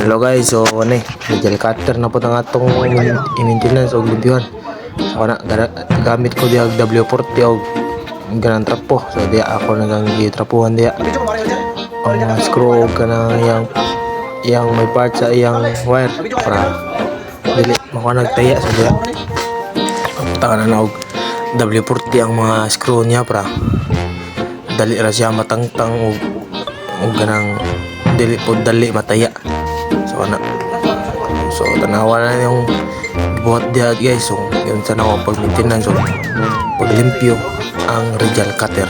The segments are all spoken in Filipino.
Hello guys, so ano gel cutter na po ang atong i-maintenance o limpyuhan. So gamit ko diag W40 o ganang trapo. So diya ako nagang gitrapuhan diya. Ang screw ka na yang may part sa iyang wire para dili mako nagtaya so diya. Punta na og W40 ang mga screw niya para dali ra siya matangtang o ganang dili po dali mataya. So tanawa na yung buhat diya guys. So yun sana ako pag maintenance so paglimpyo ang gel cutter.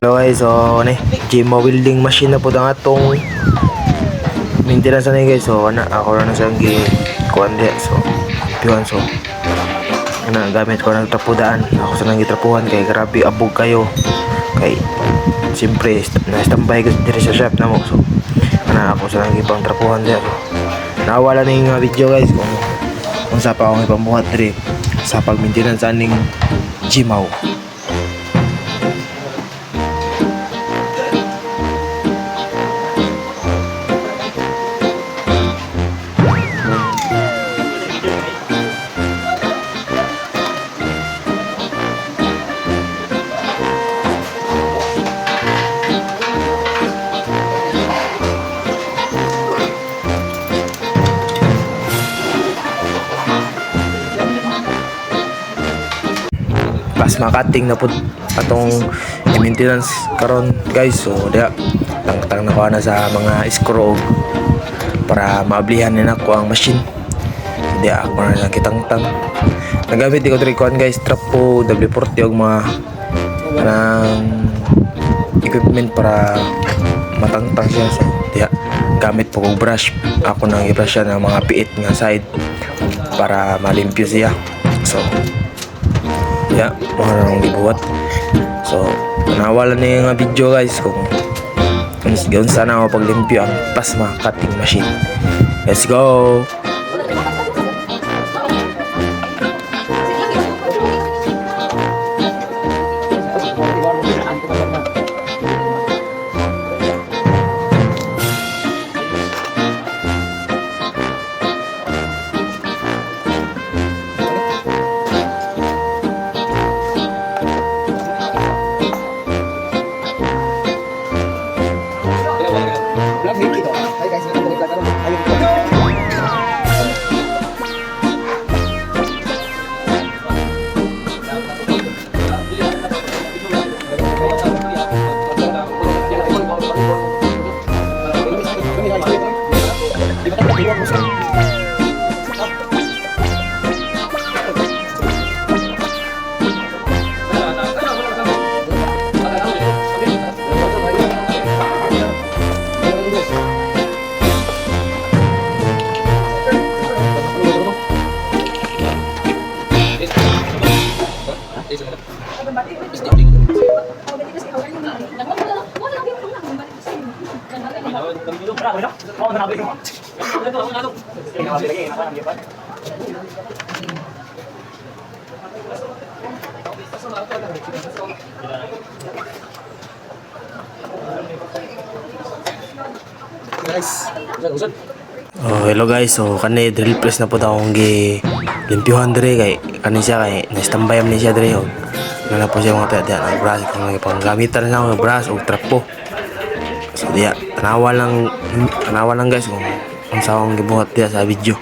Hello guys, so Gimo welding machine na po ang atong maintenance na guys. So ako na siyang kuan di. So piwan so gamit ko ng trapudaan. Ako sa nang gitrapuhan kay grabe abog kayo. Kay siyempre na-standby ko diri sa shop na mo. So ako sa nang gipang trapuhan di. So nawala na yung video guys kung sa pa akong ipamuhat diri sa pag-maintenance aning Gimo. Pas makating na po atong maintenance karon guys. So diya tangtang na ko na sa mga screw para maablihan nila ko ang machine. Diya ako na kitangtang nagamit ko trikuan guys trapo W40 og mga equipment para matangtang siya. So diya gamit po kong brush. Ako nang i-brush siya ng mga piit nga side para malimpyo siya. So ya, mga nang gibuhat. So, nawala na yung video guys kung gawin sana ako paglimpyo ang pasma cutting machine. Let's go! Vlog dito. Hi guys, welcome to my vlog. Ayun. Oh, hello guys. So kani drill press na po daw akong limpyuhan dire kay kani siya kay na-standby man siya dire og na po siya mga tayo ang brush kung mga panggamitan na ng brush o trapo. So diya tanawa lang guys kung sa akong gibuhat diya sa video.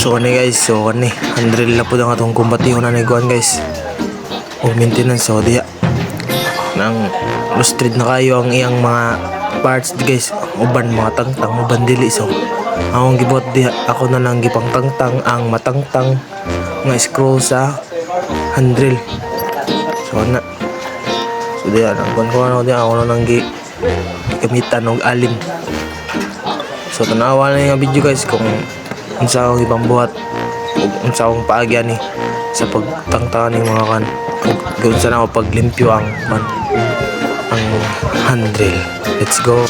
So kani guys, so kani handril na po ang atong kumbatihon na niguan guys. O maintenance so diya nang lustrade na kayo ang iyang mga parts guys. Uban mga tangtang, uban dili so akong gibuhat diya ako na lang gipang tangtang ang matangtang nga screw sa handril. So na so diya nang ko ano diya ako na lang gamitan og alin. So tanawa na yung video guys kung unsa akong ibang buhat ug unsa akong paagya ni sa pagtangtangan ng mga kan ug unsa na ako paglimpyo ang handril. Let's go.